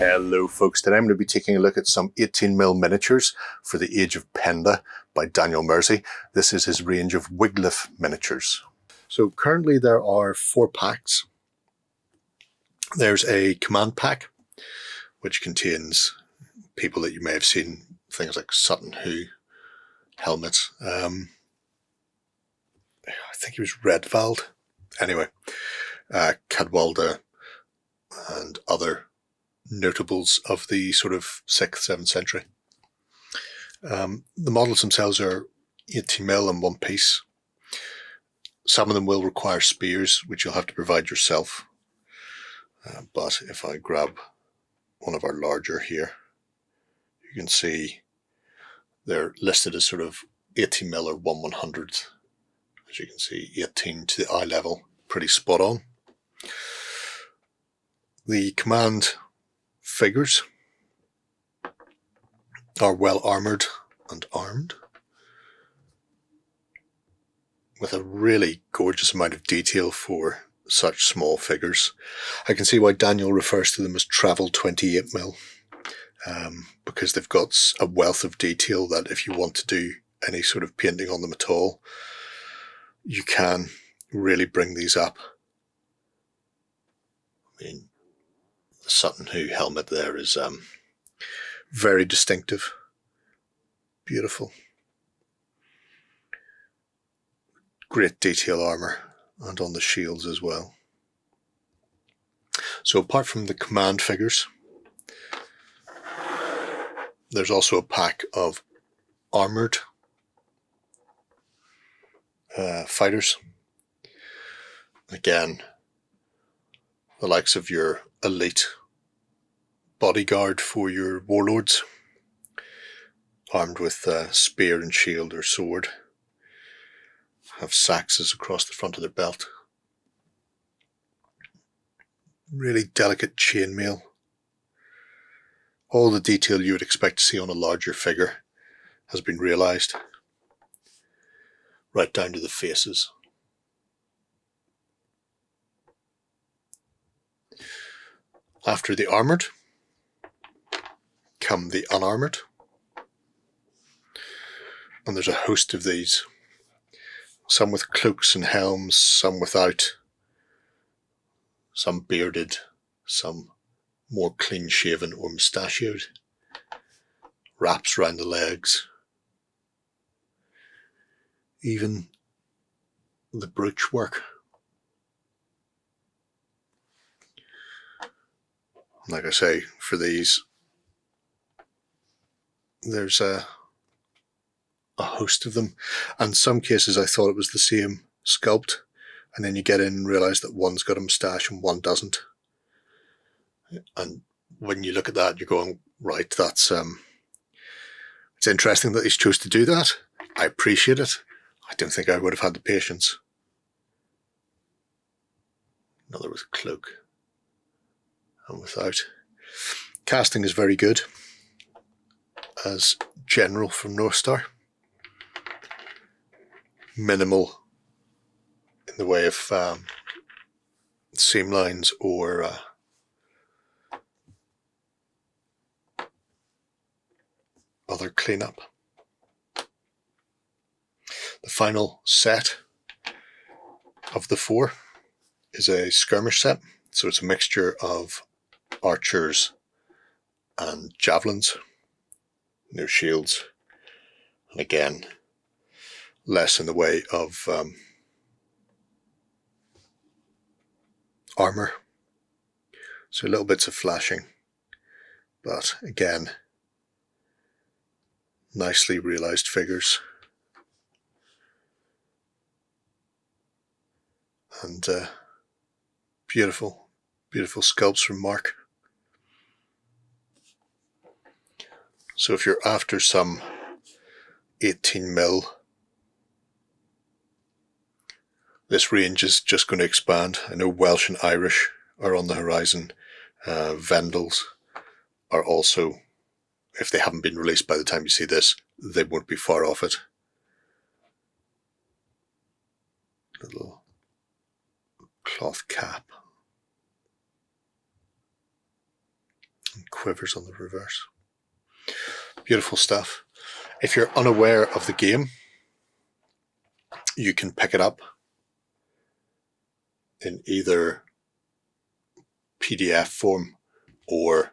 Hello folks, today I'm going to be taking a look at some 18mm miniatures for the Age of Penda by Daniel Mersey. This is his range of Wiglaf Miniatures. So currently there are 4 packs. There's a command pack, which contains people that you may have seen, things like Sutton Hoo, helmets. I think he was Redvald. Anyway, Cadwalda and other notables of the sort of 6th, 7th century. The models themselves are 18mm in one piece. Some of them will require spears, which you'll have to provide yourself. But if I grab one of our larger here, you can see they're listed as sort of 18mm or 1/100th. As you can see, 18 to the eye level, pretty spot on. The command figures are well armoured and armed, with a really gorgeous amount of detail for such small figures. I can see why Daniel refers to them as travel 28mm, because they've got a wealth of detail that if you want to do any sort of painting on them at all, you can really bring these up. I mean, the Sutton Hoo helmet there is very distinctive. Beautiful. Great detail armour, and on the shields as well. So apart from the command figures, there's also a pack of armoured fighters. Again, the likes of your elite bodyguard for your warlords, armed with spear and shield or sword, have saxes across the front of their belt. Really delicate chainmail. All the detail you would expect to see on a larger figure has been realised, right down to the faces. After the armoured come the unarmoured, and there's a host of these, some with cloaks and helms, some without, some bearded, some more clean shaven or mustachioed, wraps round the legs, even the brooch work. Like I say, for these, there's a host of them. And in some cases I thought it was the same sculpt, and then you get in and realise that one's got a moustache and one doesn't. And when you look at that, you're going, right, that's it's interesting that he's chose to do that. I appreciate it. I don't think I would have had the patience. Another with cloak and without. Casting is very good as General from North Star. Minimal in the way of seam lines or other cleanup. The final set of the 4 is a skirmish set, so it's a mixture of archers and javelins, no shields, and again less in the way of armour, so little bits of flashing, but again nicely realised figures, and beautiful sculpts from Mark. So if you're after some 18mm, this range is just going to expand. I know Welsh and Irish are on the horizon. Vendels are also, if they haven't been released by the time you see this, they won't be far off it. Little cloth cap. and quivers on the reverse. Beautiful stuff. If you're unaware of the game, you can pick it up in either PDF form or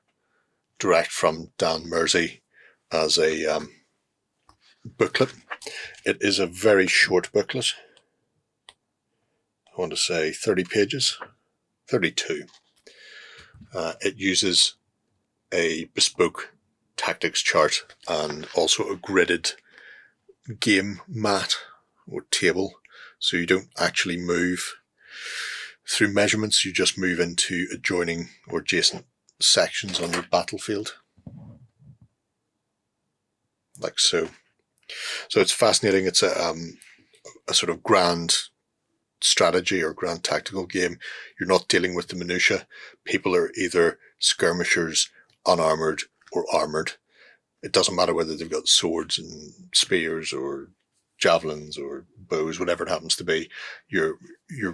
direct from Dan Mersey as a booklet. It is a very short booklet. I want to say 30 pages, 32. It uses a bespoke tactics chart and also a gridded game mat or table, so you don't actually move through measurements, you just move into adjoining or adjacent sections on your battlefield, like so. So it's fascinating. It's a sort of grand strategy or grand tactical game. You're not dealing with the minutiae. People are either skirmishers, unarmored, or armored. It doesn't matter whether they've got swords and spears or javelins or bows, whatever it happens to be. You're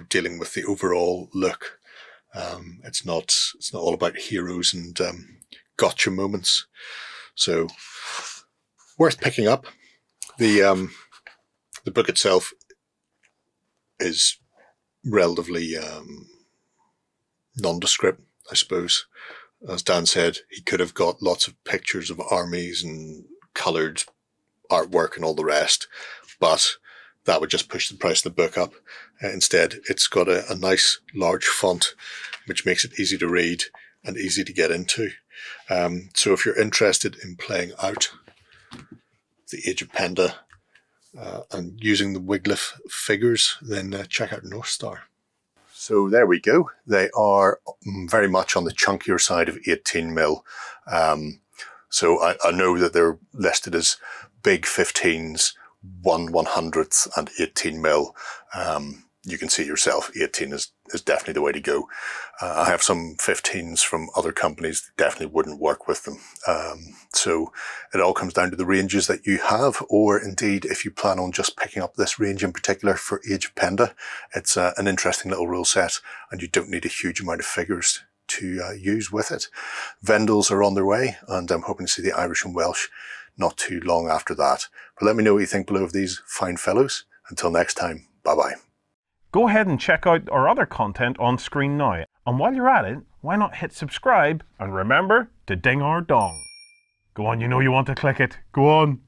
dealing with the overall look. It's not all about heroes and gotcha moments. So worth picking up. The book itself is relatively nondescript, I suppose. As Dan said, he could have got lots of pictures of armies and coloured artwork and all the rest, but that would just push the price of the book up. Instead, it's got a nice large font, which makes it easy to read and easy to get into. So if you're interested in playing out the Age of Penda and using the Wiglaf figures, then check out North Star. So there we go. They are very much on the chunkier side of 18mm. So I know that they're listed as big 15s, 1/100th and 18mm. You can see yourself, 18 is definitely the way to go. I have some 15s from other companies that definitely wouldn't work with them. So it all comes down to the ranges that you have, or indeed if you plan on just picking up this range in particular for Age of Penda. It's an interesting little rule set and you don't need a huge amount of figures to use with it. Vendals are on their way and I'm hoping to see the Irish and Welsh not too long after that. But let me know what you think below of these fine fellows. Until next time, bye-bye. Go ahead and check out our other content on screen now. And while you're at it, why not hit subscribe and remember to ding our dong. Go on, you know you want to click it. Go on.